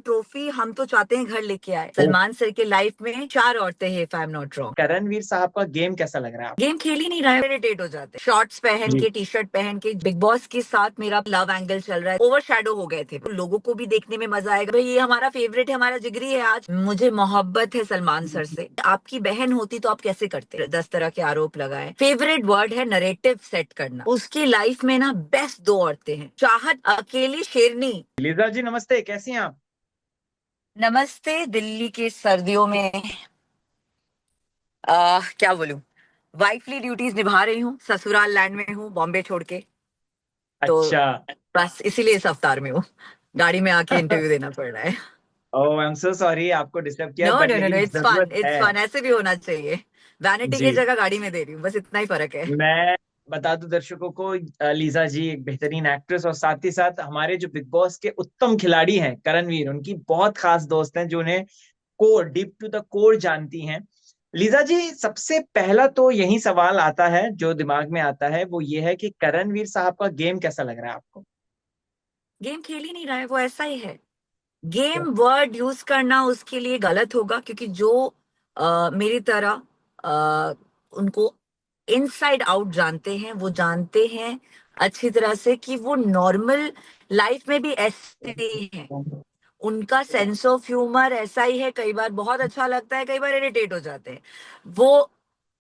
Trophy हम तो चाहते हैं घर लेके आए। सलमान सर के लाइफ में 4 औरतें हैं, if I am not wrong. Karanveer साहब का गेम कैसा लग रहा है आपको? गेम खेल ही नहीं रहा है, इरिटेट हो जाते हैं। शॉर्ट्स पहन जी। के, टी शर्ट पहन के। बिग बॉस के साथ मेरा लव एंगल चल रहा है, ओवर शेडो हो गए थे। तो लोगों को भी देखने में मजा आएगा, भाई ये हमारा फेवरेट है, हमारा जिगरी है। आज मुझे मोहब्बत है सलमान सर से। आपकी बहन होती तो आप कैसे करते? 10 तरह के आरोप लगाए। फेवरेट वर्ड है नरेटिव सेट करना। उसकी लाइफ में ना बेस्ट 2 औरतें हैं, चाहत, अकेली शेरनी। लीजा जी नमस्ते, कैसी हैं आप? नमस्ते। दिल्ली की सर्दियों में क्या बोलूं, वाइफली ड्यूटीज निभा रही हूँ। ससुराल लैंड में हूँ, बॉम्बे छोड़ के। तो अच्छा। बस इसीलिए इस अवतार में हूँ। गाड़ी में आके इंटरव्यू देना पड़ रहा है। Oh I am so sorry आपको डिस्टर्ब किया, no but no no no, लेकिन इट्स फन, जरूरत इट्स है। फन। ऐसे भी होना चाहिए। वैनिटी की जी। जगह गाड़ी में दे रही हूँ, बस इतना ही फर्क है। मैं बता दूं दर्शकों को, लीजा जी एक बेहतरीन एक्ट्रेस और साथ ही साथ हमारे जो बिग बॉस के उत्तम खिलाड़ी हैं करणवीर, उनकी बहुत खास दोस्त हैं जो उन्हें core deep to the core जानती हैं। लीजा जी, सबसे पहला तो यही सवाल आता है जो दिमाग में आता है, वो ये है कि करणवीर साहब का गेम कैसा लग रहा है आपको? गेम खेल ही नहीं रहा है, वो ऐसा ही है। गेम वर्ड यूज करना उसके लिए गलत होगा, क्योंकि जो मेरी तरह उनको इनसाइड आउट जानते हैं, वो जानते हैं अच्छी तरह से कि वो नॉर्मल लाइफ में भी ऐसे ही है। उनका सेंस ऑफ ह्यूमर ऐसा ही है, कई बार बहुत अच्छा लगता है, कई बार इरिटेट हो जाते हैं। वो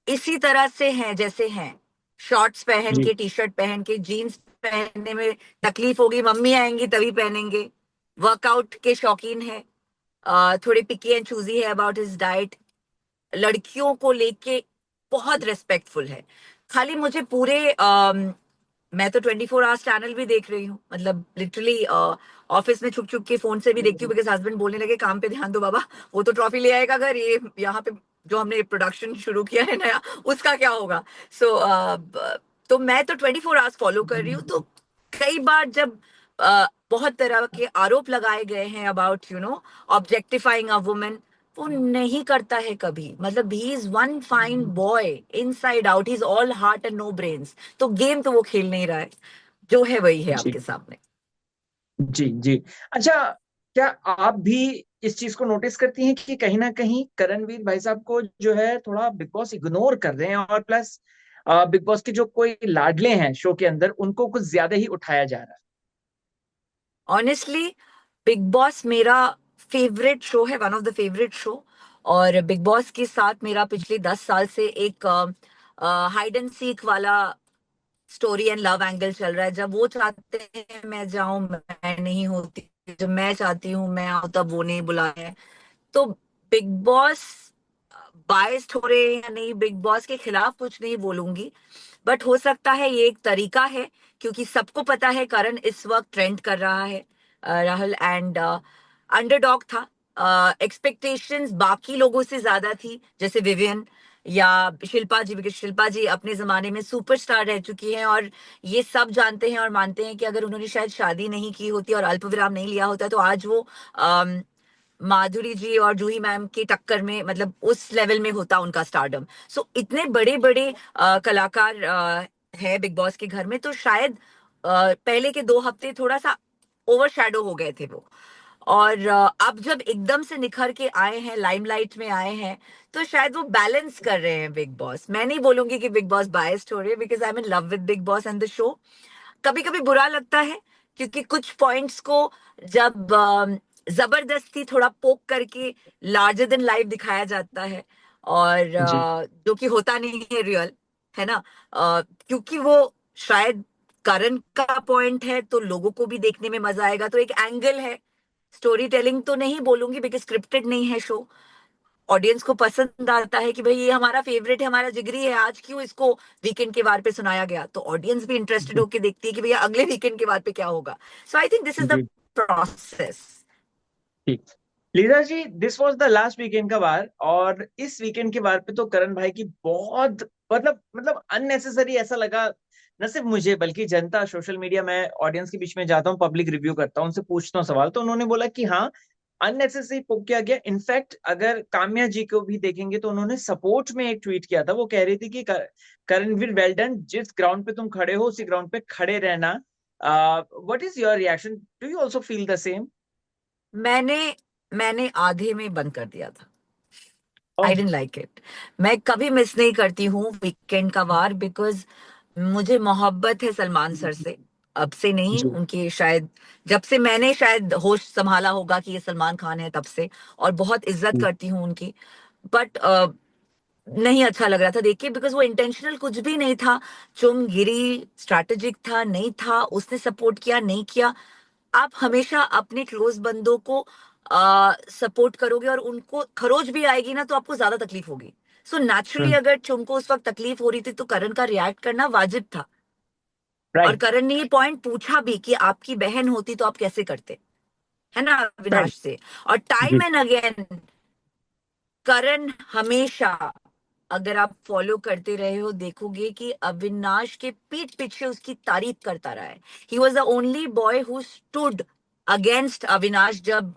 इसी तरह से हैं जैसे हैं। शॉर्ट्स पहन जी। के, टी शर्ट पहन के, जीन्स पहनने में तकलीफ होगी, मम्मी आएंगी तभी पहनेंगे। वर्कआउट के शौकीन है, थोड़े पिकी एंड चूजी है अबाउट हिज डाइट। लड़कियों को लेके बहुत रिस्पेक्टफुल है। खाली मुझे पूरे मैं तो 24 आवर्स चैनल भी देख रही हूँ, मतलब लिटरली ऑफिस में छुप छुप के फोन से भी देखती हूँ, बिकॉज हस्बैंड बोलने लगे काम पे ध्यान दो बाबा, वो तो ट्रॉफी ले आएगा अगर ये यहाँ पे जो हमने प्रोडक्शन शुरू किया है नया, उसका क्या होगा। सो तो मैं तो 24 आवर्स फॉलो कर रही हूँ। तो कई बार जब बहुत तरह के आरोप लगाए गए हैं अबाउट ऑब्जेक्टिफाइंग अ वुमेन, वो नहीं करता है कभी। मतलब he is one fine boy inside out, he is all heart and no brains. तो गेम तो वो खेल नहीं रहा है, जो है वही है जी। आपके सामने। जी। जी। अच्छा, क्या आप भी इस चीज को नोटिस करती हैं कि कहीं ना कहीं करणवीर भाई साहब को जो है थोड़ा बिग बॉस इग्नोर कर रहे हैं, और प्लस बिग बॉस के जो कोई लाडले हैं शो के अंदर उनको कुछ ज्यादा ही उठाया जा रहा ऑनेस्टली बिग बॉस मेरा फेवरेट शो है, one of the favourite show. और बिग बॉस के साथ मेरा पिछले 10 साल से एक हाइड एंड सीक वाला स्टोरी एंड लव एंगल चल रहा है। जब वो चाहते हैं मैं जाऊं, मैं नहीं होती। जब मैं चाहती हूँ मैं आऊं, तब वो नहीं बुलाते हैं। तो बिग बॉस बायस्ड हो रहे हैं या नहीं, बिग बॉस के खिलाफ कुछ नहीं बोलूंगी, बट हो सकता है ये एक तरीका है, क्योंकि सबको पता है करण इस वक्त ट्रेंड कर रहा है। राहुल एंड अंडरडॉग था। एक्सपेक्टेशंस बाकी लोगों से ज्यादा थी, जैसे विवियन या शिल्पा जी, बिकॉज शिल्पा जी अपने जमाने में सुपरस्टार रह चुकी हैं। और ये सब जानते हैं और मानते हैं कि अगर उन्होंने शायद शादी नहीं की होती और अल्पविराम नहीं लिया होता, तो आज वो माधुरी जी और जूही मैम की टक्कर में, मतलब उस लेवल में होता उनका स्टारडम। सो इतने बड़े बड़े कलाकार है बिग बॉस के घर में, तो शायद पहले के 2 हफ्ते थोड़ा सा ओवर शेडो हो गए थे वो। और अब जब एकदम से निखर के आए हैं, लाइमलाइट में आए हैं, तो शायद वो बैलेंस कर रहे हैं बिग बॉस। मैं नहीं बोलूंगी कि बिग बॉस बायस्ड हो रही है, because I am in love with big boss and the show. कभी कभी बुरा लगता है, क्योंकि कुछ पॉइंट्स को जब जबरदस्ती थोड़ा पोक करके लार्जर देन लाइफ दिखाया जाता है, और है। जी। जो कि होता नहीं है रियल, है ना। क्योंकि वो शायद करण का पॉइंट है, तो लोगों को भी देखने में मजा आएगा, तो एक एंगल है। स्टोरी टेलिंग तो नहीं बोलूंगी, बिकॉज स्क्रिप्टेड नहीं है शो। ऑडियंस को पसंद आता है कि भाई ये हमारा फेवरेट है, हमारा जिगरी है, आज क्यों इसको वीकेंड के वार पे सुनाया गया, तो ऑडियंस भी इंटरेस्टेड होकर देखती है कि भैया अगले वीकेंड के वार पे क्या होगा। So I think this is the जी। प्रोसेस। ठीक। Lisa ji, this was the last weekend का वार, और इस वीकेंड के वार पे तो करण भाई की बहुत मतलब अननेसेसरी ऐसा लगा, न सिर्फ मुझे बल्कि जनता, सोशल मीडिया में ऑडियंस के बीच में जाता हूँ, पब्लिक रिव्यू करता हूँ, उनसे पूछता हूँ सवाल, तो उन्होंने बोला कि हाँ अननेसेसरी पुक किया गया। इनफैक्ट अगर काम्या जी को भी देखेंगे तो उन्होंने सपोर्ट में एक ट्वीट किया था, वो कह रही थी कि करणवीर वेल डन, जिस ग्राउंड पे तुम खड़े हो उसी ग्राउंड पे खड़े रहना। What is your reaction? Do you also feel the same? मैंने मैंने आधे में बंद कर दिया था। I oh. Don't like it. मैं कभी मिस नहीं करती हूँ वीकेंड का वार, बिकॉज मुझे मोहब्बत है सलमान सर से। अब से नहीं, जी। उनकी शायद जब से मैंने शायद होश संभाला होगा कि ये सलमान खान है, तब से। और बहुत इज्जत करती हूँ उनकी। बट नहीं अच्छा लग रहा था देख के, बिकॉज वो इंटेंशनल कुछ भी नहीं था। चुम गिरी स्ट्रैटेजिक था नहीं था, उसने सपोर्ट किया नहीं किया। आप हमेशा अपने क्लोज बंदों को सपोर्ट करोगे, और उनको खरोच भी आएगी ना तो आपको ज्यादा तकलीफ होगी। सो नेचुरली हम्म। अगर चुम को उस वक्त तकलीफ हो रही थी तो करण का रिएक्ट करना वाजिब था। और राइट। करण ने ये पॉइंट पूछा भी कि आपकी बहन होती तो आप कैसे करते, है ना, राइट। अविनाश से। और टाइम जी। एंड अगेन करण हमेशा, अगर आप फॉलो करते रहे हो देखोगे कि अविनाश के पीठ पीछे उसकी तारीफ करता रहा है। He was the only boy who stood against Avinash. जब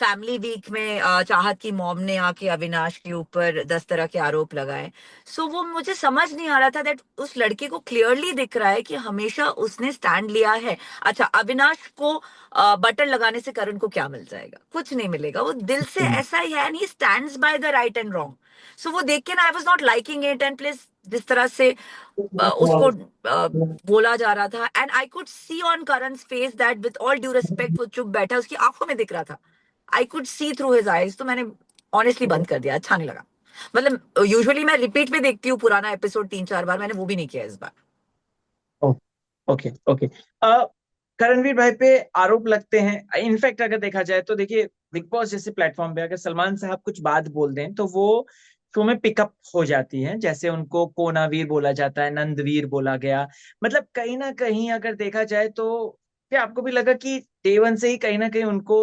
फैमिली वीक में चाहत की मॉम ने आके अविनाश के ऊपर 10 तरह के आरोप लगाए। सो वो मुझे समझ नहीं आ रहा था दैट उस लड़के को क्लियरली दिख रहा है कि हमेशा उसने स्टैंड लिया है। अच्छा, अविनाश को बटन लगाने से करण को क्या मिल जाएगा? कुछ नहीं मिलेगा। वो दिल से हम्म। ऐसा ही है, and he stands by the right and wrong. So वो देख के ना I was not liking it. And please जिस तरह से उसको बोला जा रहा था, and I could see on Karan face that with all due respect वो चुप बैठा है, उसकी आंखों में दिख रहा था। आई could C through his eyes. तो मैंने ऑनेस्टली बंद कर दिया, अच्छा नहीं लगा। मतलब यूजुअली मैं रिपीट पे देखती हूँ पुराना एपिसोड 3-4 बार, मैंने वो भी नहीं किया इस बार। Okay okay. करणवीर भाई पे आरोप लगते हैं। इनफैक्ट अगर देखा जाए तो देखिए, बिग बॉस जैसे प्लेटफॉर्म पे अगर सलमान साहब कुछ बात बोल दें तो वो शो में पिकअप हो जाती हैं। जैसे उनको कोनावीर बोला जाता है, नंदवीर बोला गया। मतलब कहीं ना कहीं अगर देखा जाए तो क्या आपको भी लगा कि डे वन से ही कहीं ना कहीं उनको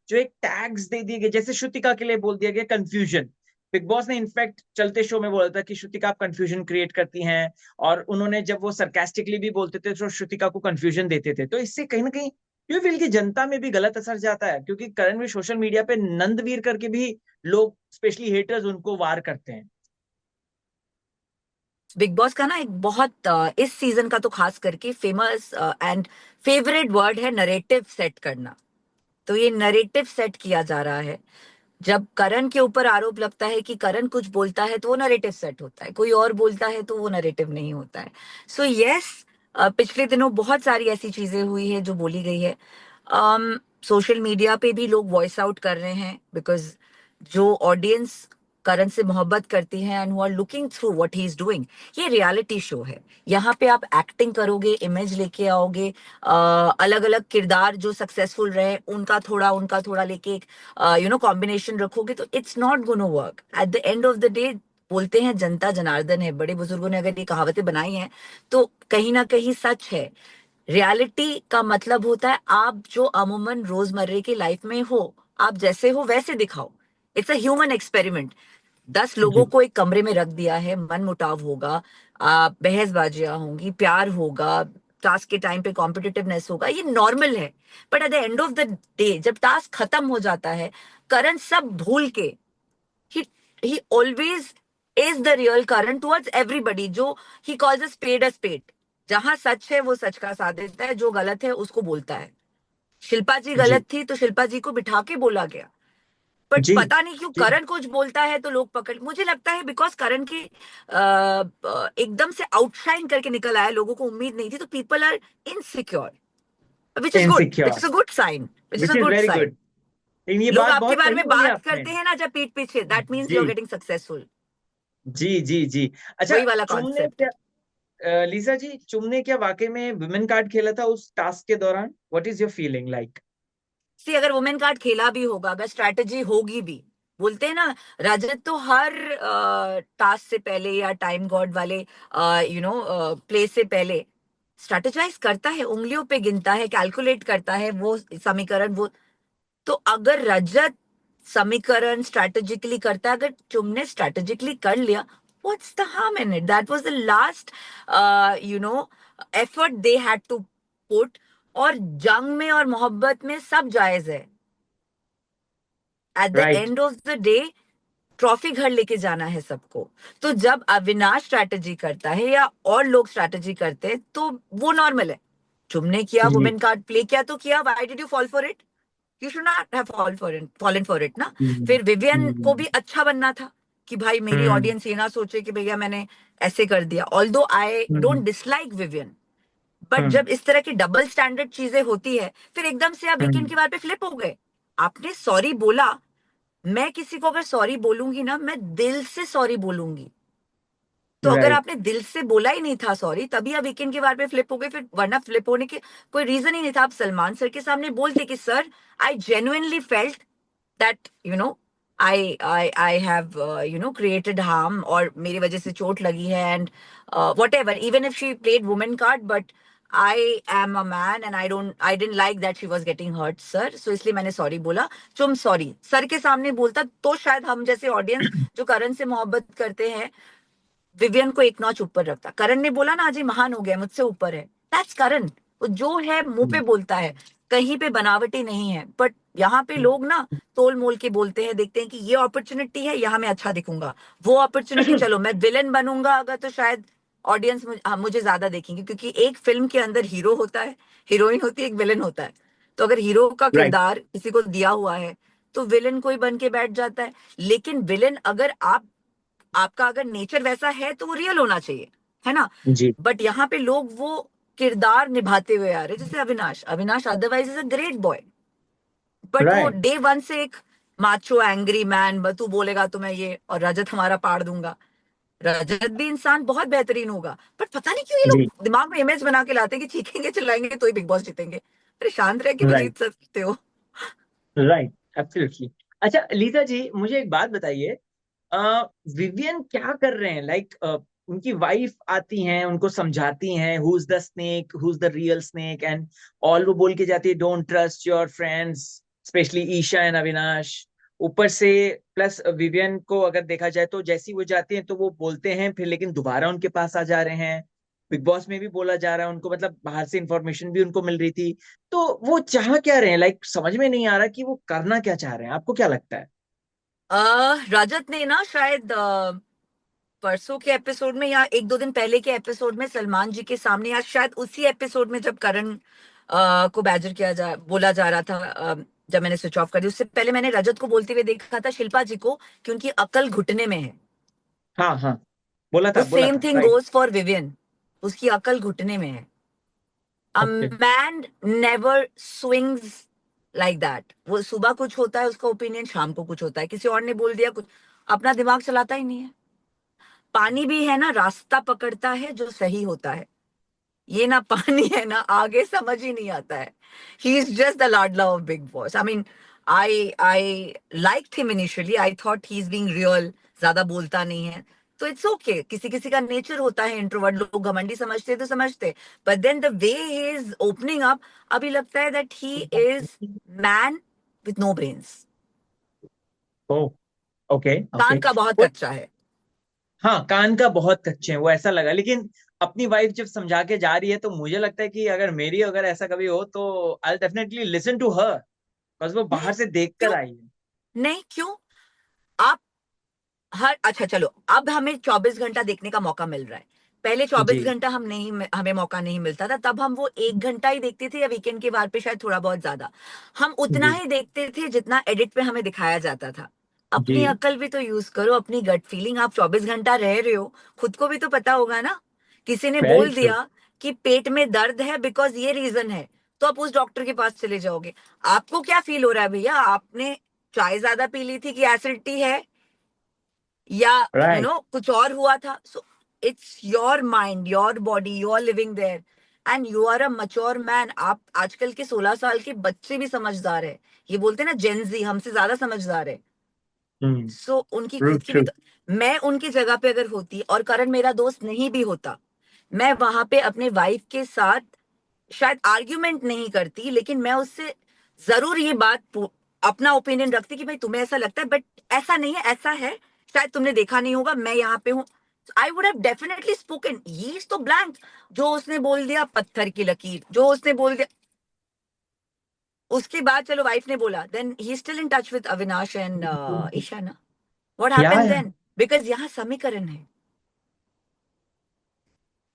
जो एक टैग्स दे दिए गए, जैसे श्रुतिका के लिए बोल दिया गया कंफ्यूजन। बिग बॉस ने इनफैक्ट चलते शो में बोला था कि श्रुतिका आप कंफ्यूजन क्रिएट करती हैं। और उन्होंने जब वो सरकास्टिकली भी बोलते थे तो श्रुतिका को कंफ्यूजन देते थे। तो इससे कहीं ना कहीं यू फील की जनता में भी गलत असर जाता है, क्योंकि करण भी सोशल मीडिया पे नंदवीर करके भी लोग, स्पेशली हेटर्स, उनको वार करते हैं। बिग बॉस का ना एक बहुत इस सीजन का तो खास करके फेमस एंड फेवरेट वर्ड है नरेटिव सेट करना। तो ये नरेटिव सेट किया जा रहा है। जब करण के ऊपर आरोप लगता है कि करण कुछ बोलता है तो वो नरेटिव सेट होता है, कोई और बोलता है तो वो नरेटिव नहीं होता है। सो यस, पिछले दिनों बहुत सारी ऐसी चीजें हुई है जो बोली गई है। सोशल मीडिया पे भी लोग वॉइस आउट कर रहे हैं, बिकॉज जो ऑडियंस करण से मोहब्बत करती है and who are looking through what he is doing. ये रियलिटी शो है, यहाँ पे आप एक्टिंग करोगे, इमेज लेके आओगे, अलग अलग किरदार जो सक्सेसफुल रहे उनका थोड़ा लेके एक कॉम्बिनेशन रखोगे तो it's not gonna work at the end of the day. बोलते हैं जनता जनार्दन है, बड़े बुजुर्गों ने अगर ये कहावतें बनाई हैं तो कहीं ना कहीं सच है। रियलिटी का मतलब होता है आप जो अमूमन रोजमर्रे की लाइफ में हो, आप जैसे हो वैसे दिखाओ। It's a human experiment. 10 लोगों जी। को एक कमरे में रख दिया है, मन मुटाव होगा, बहसबाजियां होंगी, प्यार होगा, टास्क के टाइम पे कॉम्पिटिटिवनेस होगा, ये नॉर्मल है। But at the end of the day जब टास्क खत्म हो जाता है, करण सब भूल के he he always is the real Karan towards everybody। जो he calls a spade। जहां सच है वो सच का साथ देता है, जो गलत है उसको बोलता है। शिल्पा जी जी। गलत थी तो शिल्पा जी को बिठा के बोला गया। बट जी। पता नहीं क्यों जी। करण कुछ बोलता है तो लोग पकड़, मुझे लगता है बिकॉज करण की एकदम से आउटशाइन करके निकल आया, लोगों को उम्मीद नहीं थी, तो people are insecure, which insecure. Is a good sign, which is a which is good very sign. Good. लेकिन ये लोग बात आपके बहुत बारे सही में बोली बात आपने। करते हैं ना जब पीठ पीछे, दैट मीन्स यू आर जी गेटिंग सक्सेसफुल। जी जी जी। अच्छा, वही वाला चुमने कॉन्सेप्ट। क्या, लीजा जी, चुमने क्या वाकई में वुमेन कार्ड खेला था उस टास्क के दौरान? What is your feeling like? See अगर वुमेन कार्ड खेला भी होगा, अगर स्ट्रैटेजी होगी भी, बोलते हैं ना, रजत तो हर टास्क से पहले या टाइम गॉड वाले प्ले से पहले स्ट्रैटेजाइज करता है, उंगलियों पे गिनता है, कैलकुलेट करता है वो समीकरण वो। तो अगर रजत समीकरण स्ट्रैटेजिकली करता है, अगर तुमने स्ट्रैटेजिकली कर लिया, what's the harm in it? That was the last effort they had to put. और जंग में और मोहब्बत में सब जायज है। At the right. End of the day trophy घर लेके जाना है सबको। तो जब अविनाश स्ट्रैटेजी करता है या और लोग स्ट्रैटेजी करते हैं तो वो नॉर्मल है। तुमने किया जी। वुमेन कार्ड प्ले किया तो किया, why did you fall for it? You should not have fallen for it ना। हम्म फिर विवियन को हम्म भी अच्छा बनना था कि भाई मेरी हम्म ऑडियंस ये ना सोचे कि भैया मैंने ऐसे कर दिया, although I hmm don't dislike Vivian, but hmm जब इस तरह की डबल स्टैंडर्ड चीजें होती है, फिर एकदम से आप वीकेंड हम्म के बाद पे फ्लिप हो गए। आपने सॉरी बोला, मैं किसी को अगर सॉरी बोलूंगी ना, मैं दिल से सॉरी बोलूंगी। तो अगर राइट आपने दिल से बोला ही नहीं था सॉरी, तभी आप वीकेंड के बारे में फ्लिप हो गए, फिर वरना फ्लिप होने के कोई रीजन ही नहीं था। आप सलमान सर के सामने बोलते कि sir, I genuinely felt that I have created harm, और मेरी वजह से चोट लगी है, and whatever, even if she played women card, but I am a man and I don't like that she was getting hurt sir, so इसलिए मैंने sorry बोला। तुम सॉरी सर के सामने बोलता तो शायद हम जैसे ऑडियंस जो करण से मोहब्बत करते हैं, विवियन को एक नॉच ऊपर रखता। करण ने बोला ना आज ये महान हो गया, मुझसे ऊपर है, दैट्स करण। वो जो है मुंह पे बोलता है, कहीं पे बनावटी नहीं है। बट यहाँ पे लोग ना तोल मोल के बोलते हैं, देखते हैं कि ये अपॉर्चुनिटी है, यहाँ मैं अच्छा दिखूंगा, वो अपॉर्चुनिटी चलो मैं विलेन बनूंगा अगर, तो शायद ऑडियंस मुझे ज्यादा देखेंगे, क्योंकि एक फिल्म के अंदर हीरो होता है, हीरोइन होती है, एक विलेन होता है। तो अगर हीरो का राइट किरदार किसी को दिया हुआ है, तो विलेन कोई बन के बैठ जाता है। लेकिन विलेन अगर आपका अगर नेचर वैसा है तो वो रियल होना चाहिए, है ना। जी बट यहाँ पे लोग वो किरदार निभाते हुए आ रहे हैं, जैसे Avinash, Avinash otherwise is a great boy, but वो राइट डे वन से एक माचो एंग्री मैन, तू बोलेगा तो मैं ये और रजत हमारा पाड़ दूंगा। रजत भी इंसान बहुत बेहतरीन होगा, बट पता नहीं क्यों ये जी लोग दिमाग में इमेज बना के लाते हैं कि चीखेंगे चिल्लाएंगे तो ही बिग बॉस जीतेंगे। अरे शांत रह के भी राइट जीत सकते हो। Right absolutely. अच्छा लीजा जी, मुझे एक बात बताइए, विवियन क्या कर रहे हैं? लाइक उनकी वाइफ आती हैं, उनको समझाती हैं who is the snake, who is the real snake and all, वो बोल के जाती है don't trust your friends, specially Isha and Avinash. ऊपर से प्लस विवियन को अगर देखा जाए तो जैसी वो जाती हैं तो वो बोलते हैं फिर, लेकिन दोबारा उनके पास आ जा रहे हैं। बिग बॉस में भी बोला जा रहा है उनको, मतलब बाहर से इंफॉर्मेशन भी उनको मिल रही थी। तो वो चाह क्या रहे हैं? लाइक समझ में नहीं आ रहा कि वो करना क्या चाह रहे हैं। आपको क्या लगता है? रजत ने ना शायद परसों के एपिसोड में या एक दो दिन पहले के एपिसोड में सलमान जी के सामने, या शायद उसी एपिसोड में जब करण को बैजर बोला जा रहा था, जब मैंने स्विच ऑफ कर दी, उससे पहले मैंने रजत को बोलते हुए देखा था शिल्पा जी को कि उनकी अकल घुटने में है। हाँ हाँ, वो बोला सेम था thing right. Goes for Vivian, उसकी अकल घुटने में है। Uh okay. Man never swings like that. वो सुबह कुछ होता है उसका ओपिनियन, शाम को कुछ होता है, किसी और ने बोल दिया कुछ, अपना दिमाग चलाता ही नहीं है। पानी भी है ना रास्ता पकड़ता है जो सही होता है, ये ना पानी है ना आगे, समझ ही नहीं आता है। ही इज जस्ट द लाडला of big boss. I mean, I like him initially, I thought he is being real, ज्यादा बोलता नहीं है तो इट्स ओके okay. किसी किसी का नेचर होता है इंट्रोवर्ट, लोग घमंडी समझते हैं तो समझते, but then the way he is opening up, अभी लगता है that he is man with no brains. Oh okay okay. कान का बहुत वो कच्चा है। हाँ, कान का बहुत कच्चे हैं, वो ऐसा लगा। लेकिन अपनी वाइफ जब समझा के जा रही है तो मुझे लगता है कि अगर ऐसा कभी हो तो I definitely listen to her, because वो नहीं बाहर से देख कर क्यों, आई है। नहीं क्यों, आप हर, अच्छा चलो, अब हमें 24 घंटा देखने का मौका मिल रहा है। पहले जी 24 घंटा हमें मौका नहीं मिलता था, तब हम वो 1 घंटा ही देखते थे, या वीकेंड के बार पे शायद थोड़ा बहुत ज्यादा। हम उतना जी ही देखते थे जितना एडिट पे हमें दिखाया जाता था। जी। अपनी अक्ल भी तो यूज करो, अपनी गट फीलिंग। आप 24 घंटा रह रहे हो, खुद को भी तो पता होगा ना। किसी ने वेरी बोल ट्रू। दिया कि पेट में दर्द है बिकॉज ये रीजन है, तो आप उस डॉक्टर के पास चले जाओगे। आपको क्या फील हो रहा है भैया, आपने चाय ज्यादा पी ली थी कि एसिडिटी है, या राइट। कुछ और हुआ था। So it's your mind, your body, you are living there, and you are a mature man. आप आजकल के 16 साल के बच्चे भी समझदार है, ये बोलते हैं ना जेनजी, हमसे ज्यादा समझदार है। हम्म। सो उनकी ट्रू खुद की भी ट्रू। तो, मैं उनकी जगह पे अगर होती और करण मेरा दोस्त नहीं भी होता, मैं वहां पे अपने वाइफ के साथ शायद आर्ग्यूमेंट नहीं करती, लेकिन मैं उससे जरूर ये अपना ओपिनियन रखती कि भाई तुम्हें ऐसा लगता है, बट ऐसा नहीं है, ऐसा है, शायद तुमने देखा नहीं होगा, मैं यहाँ पे हूँ। I would have definitely spoken. ये तो ब्लैंक, जो उसने बोल दिया पत्थर की लकीर, जो उसने बोल दिया। उसके बाद चलो वाइफ ने बोला, then he still in touch with Avinash and Isha ना। व्हाट हैपेंड या देन, बिकॉज यहाँ समीकरण है।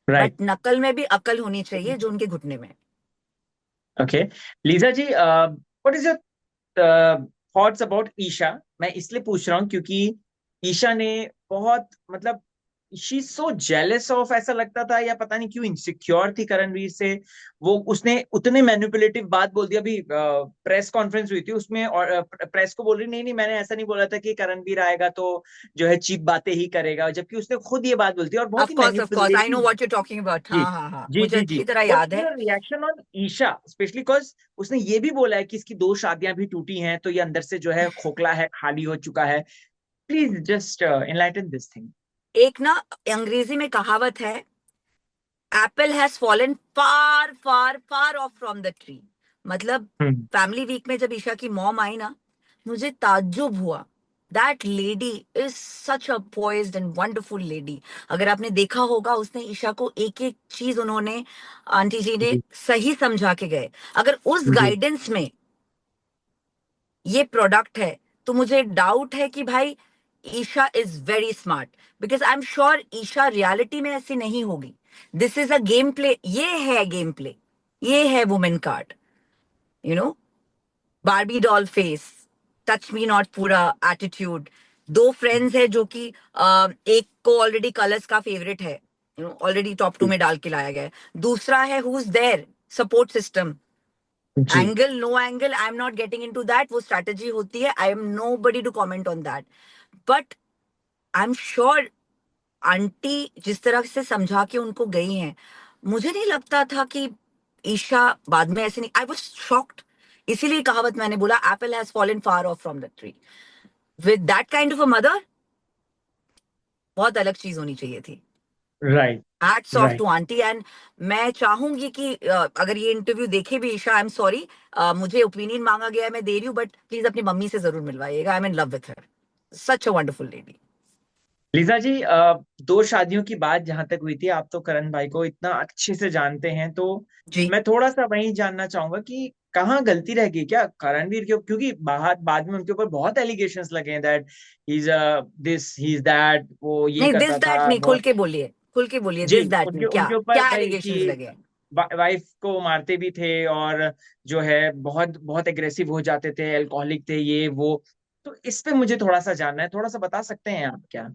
But right. नकल में भी अकल होनी चाहिए जो उनके घुटने में है। Okay Lisa ji, what is your thoughts about Isha. मैं इसलिए पूछ रहा हूँ क्योंकि ईशा ने बहुत मतलब शी सो जेलस ऑफ, ऐसा लगता था, या पता नहीं क्यों इनसिक्योर थी करणवीर से। वो उसने उतने मैनिपुलेटिव बात बोल दिया। अभी प्रेस कॉन्फ्रेंस हुई थी उसमें, और प्रेस को बोल रही, नहीं नहीं मैंने ऐसा नहीं बोला था कि करणवीर आएगा तो जो है चीप बातें ही करेगा, जबकि उसने खुद ये बात बोलती है और बहुत ही of course I know manipulative. What you talking about, जी हाँ हाँ हाँ, जी मुझे जी जी। अच्छी तरह व्हाट्स याद है। Your reaction on Isha specially, because उसने ये भी बोला है कि इसकी दो शादियां भी टूटी हैं, तो ये अंदर से जो है खोखला है, खाली हो चुका है। Please just enlighten this thing. एक ना अंग्रेजी में कहावत है, Apple has fallen far far far off from the tree. मतलब हम्म। फैमिली वीक में जब ईशा की मॉम आई ना, मुझे ताज्जुब हुआ। That lady is such a poised and wonderful lady. अगर आपने देखा होगा, उसने ईशा को एक एक चीज उन्होंने, आंटी जी ने जी सही समझा के गए। अगर उस जी गाइडेंस में ये प्रोडक्ट है, तो मुझे डाउट है कि भाई Isha is very smart, because I am sure Isha reality में ऐसी नहीं होगी। This is a game play, ये है गेम प्ले, ये है women card, you know, Barbie doll face, touch me not पूरा एटीट्यूड। दो फ्रेंड्स है जो कि एक को ऑलरेडी कलर्स का फेवरेट है, you know, already top two जी में डाल के लाया गया है। दूसरा है who is their support system, जी angle no angle, I am not getting into that, वो स्ट्रैटेजी होती है, I am nobody to comment on that. But I am sure aunty जिस तरह से समझा के उनको गई हैं, मुझे नहीं लगता था कि ईशा बाद में ऐसे नहीं। I was shocked. इसीलिए कहावत मैंने बोला, apple has fallen far off from the tree. With that kind of a mother, बहुत अलग चीज होनी चाहिए थी। Right hats off right. To aunty. And मैं चाहूंगी कि अगर ये इंटरव्यू देखे भी ईशा, आई एम सॉरी, मुझे ओपिनियन मांगा गया है, मैं दे रही हूँ, बट प्लीज अपनी मम्मी से जरूर मिलवाइएगा। I am in love with her, such a wonderful lady. Lisa ji, दो शादियों की बात जहां तक हुई थी, आप तो करण भाई को इतना अच्छे से जानते हैं, तो जी। मैं थोड़ा सा वही जानना चाहूंगा कि कहाँ गलती रह गई क्या करणवीर के, क्योंकि बाहर बाद में उनके ऊपर बहुत एलिगेशंस लगे हैं that he is this he is that, वो ये नहीं, दिस करता दैट था नहीं, खुल बहुत। के बोलिए, खुल के बोलिए, जी, दिस दैट उनके नहीं, क्या उनके ऊपर क्या भाई एलिगेशंस कि लगे हैं? वाइफ को मारते भी थे, और जो है बहुत बहुत एग्रेसिव हो जाते थे, अल्कोहलिक थे, ये वो। तो इस पे मुझे थोड़ा सा जानना है, थोड़ा सा बता सकते हैं आप क्या?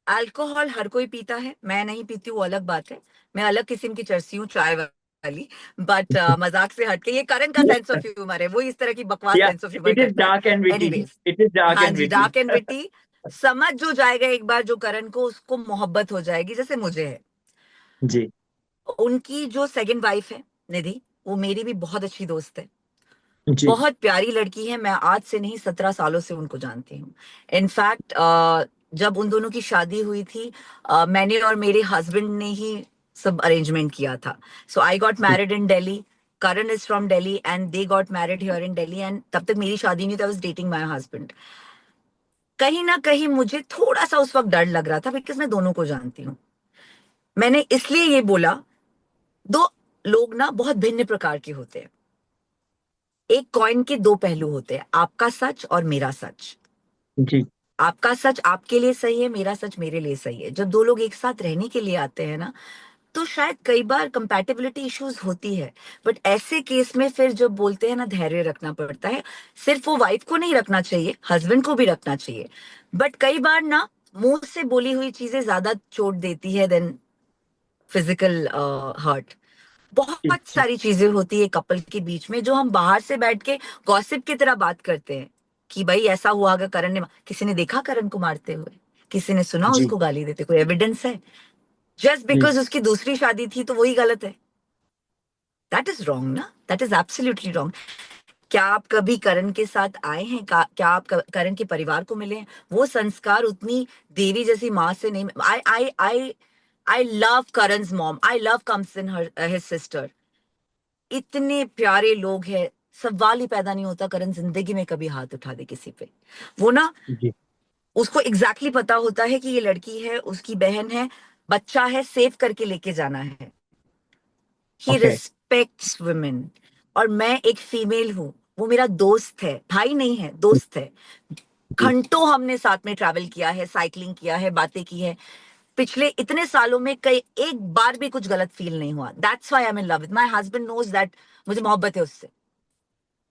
अल्कोहल हर कोई पीता है, मैं नहीं पीती, वो अलग बात है। मैं अलग किस्म की चरसी हूँ, चाय वाली। बट मजाक से हटके, ये करण का सेंस ऑफ ह्यूमर है, वो इस तरह की बकवास या sense of humour it is करता है। Dark and witty. Anyways, it is dark हाँ एंड जी, विटी। Dark and witty. समझ जो जाएगा एक बार जो करण को, उसको मोहब्बत हो जाएगी, जैसे मुझे है। जी उनकी जो सेकंड वाइफ है निधि, वो मेरी भी बहुत अच्छी दोस्त है। जी बहुत प्यारी लड़की है, मैं आज से नहीं 17 सालों से उनको जानती हूँ। इनफैक्ट जब उन दोनों की शादी हुई थी, मैंने और मेरे हस्बैंड ने ही सब अरेंजमेंट किया था। So I got married in Delhi, Karan is from Delhi, and they got married here in Delhi. And तब तक मेरी शादी नहीं थी, I was dating my husband. कहीं ना कहीं मुझे थोड़ा सा उस वक्त डर लग रहा था, बिकॉज मैं दोनों को जानती हूँ। मैंने इसलिए ये बोला, दो लोग ना बहुत भिन्न प्रकार के होते हैं। एक कॉइन के दो पहलू होते हैं, आपका सच और मेरा सच। जी आपका सच आपके लिए सही है, मेरा सच मेरे लिए सही है। जब दो लोग एक साथ रहने के लिए आते हैं ना, तो शायद कई बार कंपैटिबिलिटी इश्यूज होती है। बट ऐसे केस में फिर जब बोलते हैं ना, धैर्य रखना पड़ता है। सिर्फ वो वाइफ को नहीं रखना चाहिए, हस्बैंड को भी रखना चाहिए। बट कई बार ना, मुंह से बोली हुई चीजें ज्यादा चोट देती है देन फिजिकल हर्ट। जी बहुत जी सारी चीजें होती है कपल के बीच में, जो हम बाहर से बैठ के गॉसिप की तरह बात करते हैं कि भाई ऐसा हुआ, अगर करण ने, किसी ने देखा करण को मारते हुए, किसी ने सुना जी उसको गाली देते, कोई एविडेंस है? जस्ट जी बिकॉज उसकी दूसरी शादी थी तो वही गलत है? दैट इज रॉन्ग ना, दैट इज एब्सोल्युटली रॉन्ग। क्या आप कभी करण के साथ आए हैं? क्या आप करण के परिवार को मिले हैं? वो संस्कार उतनी देवी जैसी माँ से नहीं। I love Karan's mom, I love कमसन हर हिज सिस्टर। इतने प्यारे लोग हैं, सवाल ही पैदा नहीं होता करण जिंदगी में कभी हाथ उठा दे किसी पे। वो ना, जी। उसको एग्जैक्टली exactly पता होता है कि ये लड़की है, उसकी बहन है, बच्चा है, सेव करके लेके जाना है। ही ओके। Respects women. और मैं एक फीमेल हूं, वो मेरा दोस्त है, भाई नहीं है, दोस्त है। जी घंटों हमने साथ में ट्रैवल किया है, साइकिलिंग किया है, बातें की है। पिछले इतने सालों में कई एक बार भी कुछ गलत फील नहीं हुआ। That's why I am in love with my husband, knows that मुझे मोहब्बत है उससे।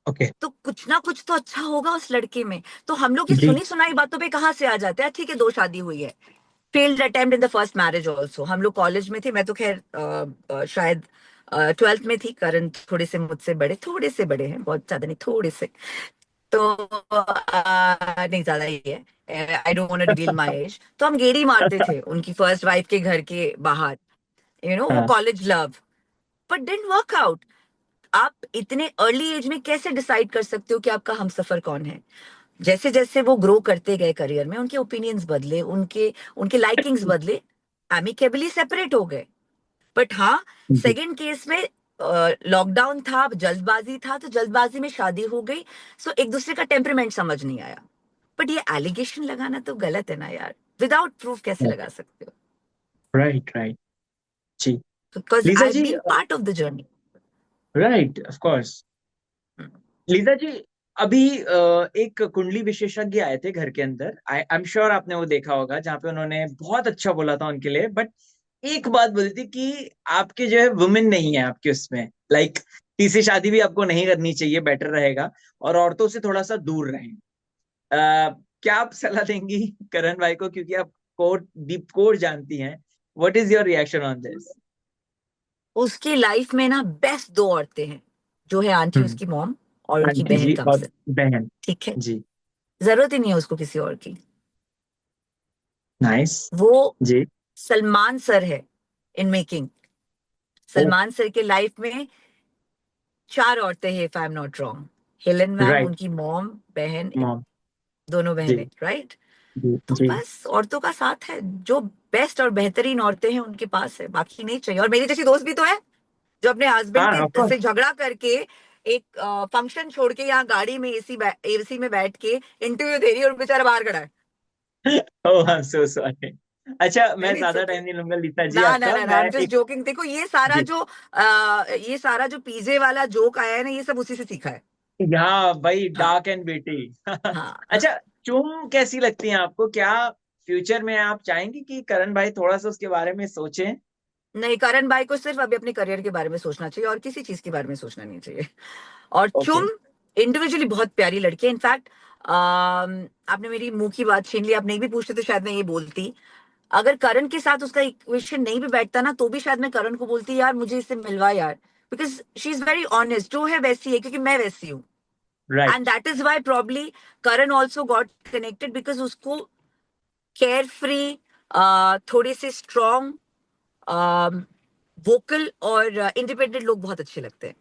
ओके। तो कुछ ना कुछ तो अच्छा होगा उस लड़के में। तो हम लोग ये जी। सुनी सुनाई बातों पे कहाँ से आ जाते हैं? ठीक है, 2 शादी हुई है, failed attempt in the first marriage also. हम लोग कॉलेज में थे, मैं तो खैर शायद 12th में थी। करण थोड़े से मुझसे बड़े, थोड़े से बड़े हैं, बहुत ज्यादा नहीं, थोड़े से। तो नहीं, ज्यादा ही है। I don't want to reveal my age. तो हम गेड़ी मारते थे उनकी फर्स्ट वाइफ के घर के बाहर, वो हाँ। College love, but didn't work out. आप इतने अर्ली एज में कैसे डिसाइड कर सकते हो कि आपका हमसफर कौन है? जैसे जैसे वो ग्रो करते गए करियर में, उनके ओपिनियंस बदले, उनके उनके लाइकिंग्स बदले, एमिकेबली सेपरेट हो गए। बट हाँ, जी। सेकंड केस में लॉकडाउन था, जल्दबाजी था, तो जल्दबाजी में शादी हो गई। सो एक दूसरे का टेम्परमेंट समझ नहीं आया। बट ये एलिगेशन लगाना तो गलत है ना यार, विदाउट प्रूफ कैसे लगा सकते हो? Right, right. जी। बिकॉज लीजा आई जी। Been part of the journey. Right, of course. Lisa ji, अभी एक कुंडली विशेषज्ञ आए थे घर के अंदर, आई एम श्योर आपने वो देखा होगा, जहाँ पे उन्होंने बहुत अच्छा बोला था उनके लिए। बट एक बात बोली थी कि आपके जो है वुमेन नहीं है आपके उसमें, लाइक तीसरी शादी भी आपको नहीं करनी चाहिए, बेटर रहेगा, और औरतों से थोड़ा सा दूर रहें। क्या आप सलाह देंगी करण भाई को, क्योंकि आप कोर डीप कोर जानती हैं? What is your reaction on this? उसकी लाइफ में ना बेस्ट 2 औरतें हैं, जो है आंटी, हम्म। उसकी मॉम, और उनकी आंटी बहन जी और कमसन। बहन। ठीक है, जी। जरूरत ही नहीं है उसको किसी और की। नाइस। वो जी। सलमान सर है इन मेकिंग। ओ। सलमान सर के लाइफ में 4 औरतें हैं, if I am not wrong. Helen ma'am, right. उनकी मॉम, बहन, मॉम। दोनों जी। बहनें, राइट? जी। तो जी। बस औरतों का साथ है, जो बेस्ट और बेहतरीन औरतें हैं उनके पास है, बाकी नहीं चाहिए। और मेरी जैसी दोस्त भी तो है, जो अपने हस्बैंड हाँ, ऑफ के कोर्स। से झगड़ा करके एक फंक्शन छोड़ के यहाँ गाड़ी में एसी में बैठ के इंटरव्यू दे रही है, और बेचारा बाहर खड़ा है। ओह, आई हाँ, एम सो सॉरी। अच्छा, नहीं मैं नहीं, इट्स ज्यादा ओके। टाइम नहीं लूंगा लीता जी ना ना आपका, ना ना, मैं आई एम जस्ट एक। जोकिंग। देखो, जी। ये सारा जो पिज्जे वाला जोक आया है ना, ये सब उसी से सीखा है। यहाँ भाई हाँ डार्क एंड बेटी। हाँ। अच्छा, चुम कैसी लगती हैं आपको? क्या फ्यूचर में आप चाहेंगी कि करण भाई थोड़ा सा उसके बारे में सोचें? नहीं, करण भाई को सिर्फ अभी अपने करियर के बारे में सोचना चाहिए, और किसी चीज के बारे में सोचना नहीं चाहिए। और ओके। चुम इंडिविजुअली बहुत प्यारी लड़की है। इनफैक्ट आपने मेरी मुंह की बात छीन ली। आप नहीं भी पूछते तो शायद मैं ये बोलती। अगर करण के साथ उसका इक्वेशन नहीं भी बैठता ना, तो भी शायद मैं करण को बोलती, यार मुझे इससे मिलवा यार। Because she is very honest, जो है वैसी है, क्योंकि मैं वैसी हूँ। And right. That is why probably Karan also got connected, because उसको केयर फ्री, थोड़े से स्ट्रॉन्ग, वोकल और इंडिपेंडेंट लोग बहुत अच्छे लगते हैं।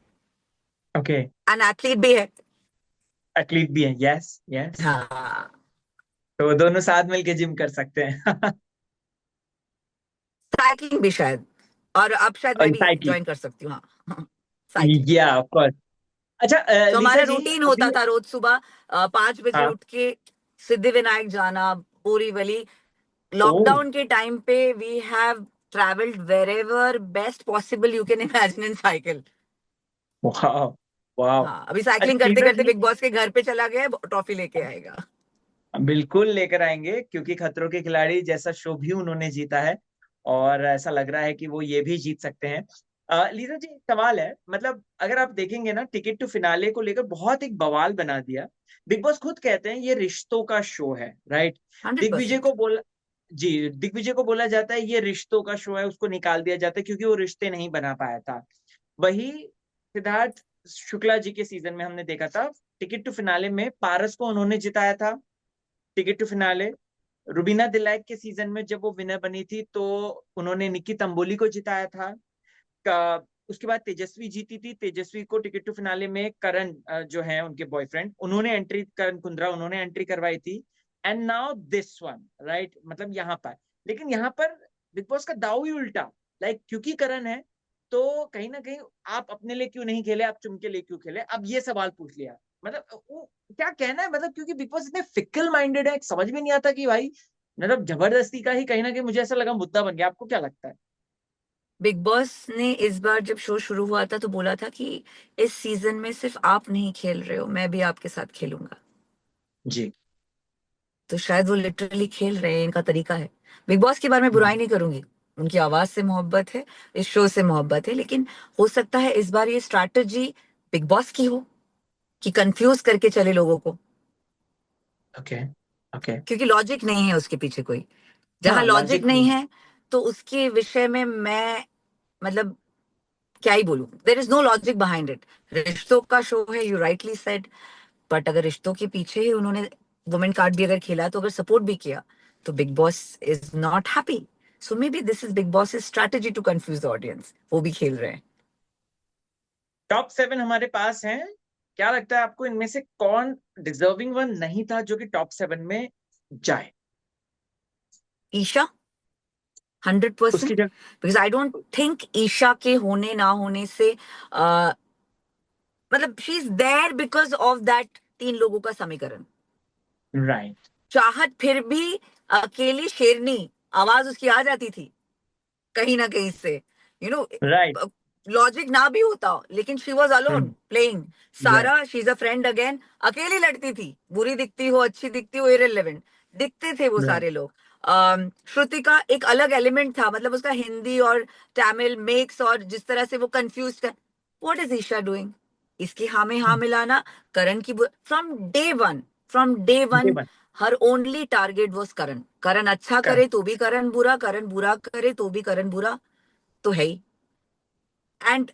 ओके। एंड एथलीट भी है। एथलीट भी है, यस यस। हाँ, तो दोनों साथ मिलके जिम कर सकते हैं। साइकिलिंग भी शायद। और अब शायद मैं और भी साइकिल। ज्वाइन कर सकती हूँ, हाँ। साइकिलिंग। या ऑफ कोर्स। अच्छा, तो लीजा हमारा जी रूटीन अभी। होता था रोज सुबह 5 बजे हाँ। उठ के सिद्धि विनायक जाना, बोरीवली। ओ। लॉकडाउन के टाइम पे we have travelled wherever best possible you can imagine in cycle. वाह। वाह। हाँ, अभी साइकिलिंग अच्छा करते लीजा करते जी, बिग बॉस के घर पे चला गया, ट्रॉफी लेके आएगा। बिल्कुल लेकर आएंगे, क्योंकि खतरों के खिलाड़ी जैसा शो भी उन्होंने जीता है, और ऐसा लग रहा है कि वो ये भी जीत सकते हैं। लीजा जी, एक सवाल है, मतलब अगर आप देखेंगे ना, टिकट टू फिनाले को लेकर बहुत एक बवाल बना दिया। बिग बॉस खुद कहते हैं ये रिश्तों का शो है, राइट? हंड्रेड दिग्विजय परसेंट को बोला। जी, दिग्विजय को बोला जाता है ये रिश्तों का शो है, उसको निकाल दिया जाता है क्योंकि वो रिश्ते नहीं बना पाया था। वही सिद्धार्थ शुक्ला जी के सीजन में हमने देखा था, टिकट टू फिनाले में पारस को उन्होंने जिताया था, ticket to finale. Rubina Dilaik के सीजन में जब वो विनर बनी थी, तो उन्होंने निक्की तंबोली को जिताया था। उसके बाद तेजस्वी जीती थी, तेजस्वी को टिकट टू फिनाले में करण जो है उनके बॉयफ्रेंड, उन्होंने एंट्री, करण कुंद्रा, उन्होंने एंट्री करवाई थी। And now this one, right? मतलब यहाँ पर, लेकिन यहाँ पर बिग बॉस का दाव ही उल्टा। लाइक क्योंकि करण है, तो कहीं ना कहीं आप अपने लिए क्यों नहीं खेले, आप चुन के लिए क्यों खेले? अब ये सवाल पूछ लिया। मतलब वो क्या कहना है, मतलब क्योंकि बिग बॉस इतने फिकल माइंडेड है, समझ में नहीं आता कि भाई, मतलब जबरदस्ती का ही कहीं ना कहीं मुझे ऐसा लगा मुद्दा बन गया। आपको क्या लगता है? बिग बॉस ने इस बार जब शो शुरू हुआ था तो बोला था कि इस सीजन में सिर्फ आप नहीं खेल रहे हो, मैं भी आपके साथ खेलूंगा। जी। तो शायद वो लिटरली खेल रहे हैं, इनका तरीका है। बिग बॉस के बारे में बुराई नहीं करूंगी, उनकी आवाज से मोहब्बत है, इस शो से मोहब्बत है, लेकिन हो सकता है इस बार ये स्ट्रैटेजी बिग बॉस की हो। कि कंफ्यूज करके चले लोगों को, ओके ओके। क्योंकि लॉजिक नहीं है उसके पीछे कोई। जहां हाँ, लॉजिक लॉजिक नहीं नहीं। है तो उसके विषय में मैं मतलब क्या ही बोलूं, there is no logic behind it. रिश्तों का शो है, यू राइटली सेड, बट अगर रिश्तों के पीछे ही उन्होंने वुमेन कार्ड भी अगर खेला, तो अगर सपोर्ट भी किया, तो Bigg Boss is not happy. So maybe this is Bigg Boss strategy to confuse the audience, वो भी खेल रहे हैं। टॉप 7 हमारे पास हैं। क्या लगता है आपको इनमें से कौन डिजर्विंग वन नहीं था जो कि टॉप 7 में जाए? ईशा, 100%। उसकी जगह। Because I don't think Isha के होने ना होने से मतलब she is there because of that 3 लोगों का समीकरण। राइट चाहत फिर भी अकेली शेरनी, आवाज उसकी आ जाती थी कहीं ना कहीं से, यू नो, राइट लॉजिक ना भी होता, लेकिन she was alone playing. Right Sara, she is a friend again, अकेली लड़ती थी, बुरी दिखती हो अच्छी दिखती हो इररिलेवेंट दिखते थे वो राइट। सारे लोग। श्रुति का एक अलग एलिमेंट था, मतलब उसका हिंदी और तमिल मिक्स, और जिस तरह से वो कंफ्यूज था। What is Isha doing? इसकी हाँ में हाँ मिलाना, करण की, from day one, from day one जीवन। Her only target was Karan. Karan अच्छा कर। करे तो भी करण बुरा, करण बुरा करे तो भी करण बुरा, तो है ही। एंड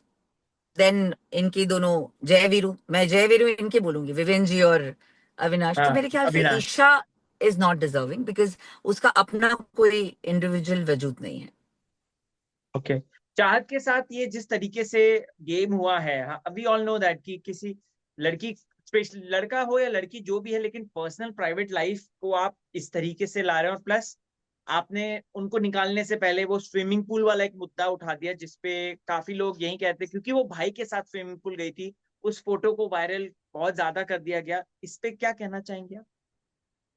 देन इनकी दोनों जय वीरू, मैं जय वीरू इनके बोलूंगी, विवेन जी और अविनाश। तो हाँ, मेरे ख्याल से Avinash. Isha is not deserving because उसका अपना कोई इंडिविजुअल वजूद नहीं है। ओके। चाहत के साथ ये जिस तरीके से गेम हुआ है, वी ऑल नो दैट कि किसी लड़की, स्पेशल लड़का हो या लड़की जो भी है, लेकिन पर्सनल प्राइवेट लाइफ को आप इस तरीके से ला रहे हैं, और प्लस आपने उनको निकालने से पहले वो स्विमिंग पूल वाला एक मुद्दा उठा दिया, जिसपे काफी लोग यही कहते हैं, क्योंकि वो भाई के साथ स्विमिंग पूल गई थी, उस फोटो को वायरल बहुत ज्यादा कर दिया गया। इस पे क्या कहना चाहेंगे आप?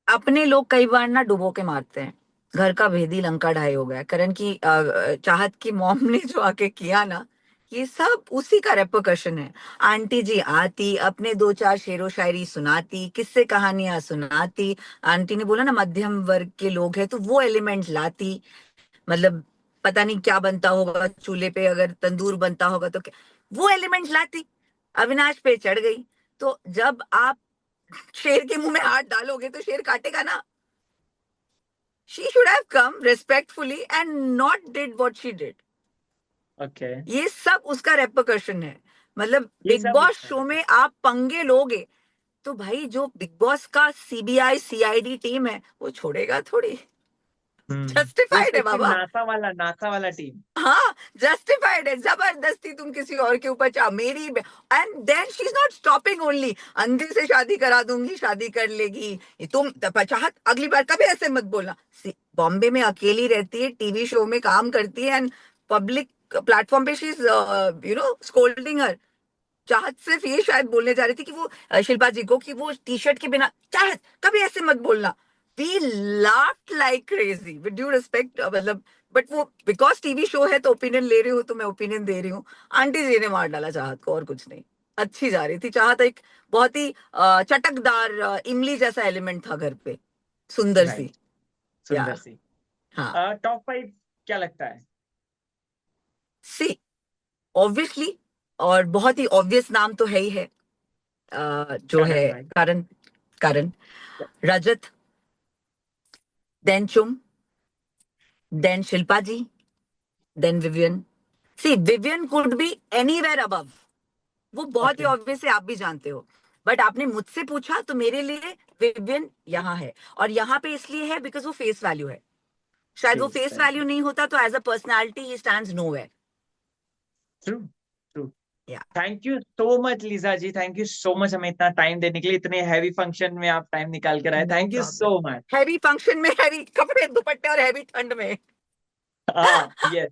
अपने लोग कई बार ना डुबो के मारते हैं। घर का भेदी लंका ढाई हो गया। करण की चाहत की मॉम ने जो आके किया ना, ये सब उसी का रेपरकशन है। आंटी जी आती, अपने 2-4 शेरो शायरी सुनाती, किस्से कहानियां सुनाती। आंटी ने बोला ना मध्यम वर्ग के लोग हैं, तो वो एलिमेंट लाती। मतलब पता नहीं क्या बनता होगा चूल्हे पे, अगर तंदूर बनता होगा तो क्या, वो एलिमेंट लाती। अविनाश पे चढ़ गई। तो जब आप शेर के मुंह में हाथ डालोगे तो शेर काटेगा ना। She should have come respectfully and not did what she did. Okay. ये सब उसका रेपरकशन है। मतलब ये बिग सब बॉस उसका शो है। में आप पंगे लोगे, तो भाई जो बिग बॉस का सीबीआई सीआईडी टीम है वो छोड़ेगा थोड़ी। वो जस्टिफाइड है स्पेशली बाबा। नासा वाला टीम। हाँ, जस्टिफाइड है। जबरदस्ती तुम किसी और के ऊपर चाह मेरी, and then she is not stopping only अंधे से शादी करा दूंगी, शादी कर लेगी ये तुम चाहत, अगली बार कभी ऐसे मत बोलना। बॉम्बे में अकेली रहती है, टीवी शो में काम करती है, एंड पब्लिक प्लेटफॉर्म पे शी इज स्कोल्डिंग हर। चाहत सिर्फ ये शायद बोलने जा रही थी कि वो शिल्पा जी को, कि वो टी शर्ट के बिना, चाहत कभी ऐसे मत बोलना। We laughed like crazy with due respect, मतलब बट वो बिकॉज टीवी शो है तो ओपिनियन ले रही हूँ, तो मैं ओपिनियन दे रही हूँ। आंटी जी ने मार डाला चाहत को, और कुछ नहीं। अच्छी जा रही थी चाहत, एक बहुत ही चटकदार इमली जैसा एलिमेंट था घर पे, सुंदर सी। राइट। या, सुंदर सी। हाँ। टॉप 5 क्या लगता है? सी, ऑब्वियसली, और बहुत ही ऑब्वियस नाम तो है ही है, जो है करण भाई। Karan. Karan, Rajat, then Chum, then Shilpa ji, then Vivian. See, Vivian could be anywhere above, वो बहुत ही ओके। ऑब्वियस है, आप भी जानते हो। बट आपने मुझसे पूछा तो मेरे लिए विवियन यहाँ है, और यहाँ पे इसलिए है बिकॉज वो फेस वैल्यू है। शायद वो फेस फेस वैल्यू। वैल्यू नहीं होता तो एज अ पर्सनैलिटी ही stands nowhere. True true. Yeah, thank you so much Lisa ji, thank you so much हमें इतना टाइम देने के लिए, इतने हैवी फंक्शन में आप टाइम निकाल कर आए, no thank you problem. So much. Heavy function में हैवी कपड़े दुपट्टे और हैवी ठंड में। हाँ, yes.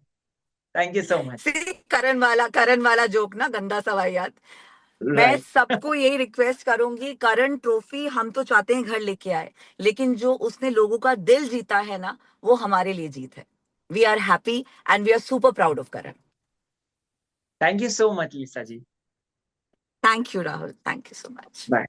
Thank you so much. See, Karan वाला जोक ना गंदा सा वाहियात। मैं राइट। सबको यही रिक्वेस्ट करूंगी, करण ट्रॉफी हम तो चाहते हैं घर लेके आए, लेकिन जो उसने लोगों का दिल जीता है ना, वो हमारे लिए जीत है। We are happy and we are super proud of Karan. Thank you so much Lisa ji. Thank you Rahul, thank you so much. Bye.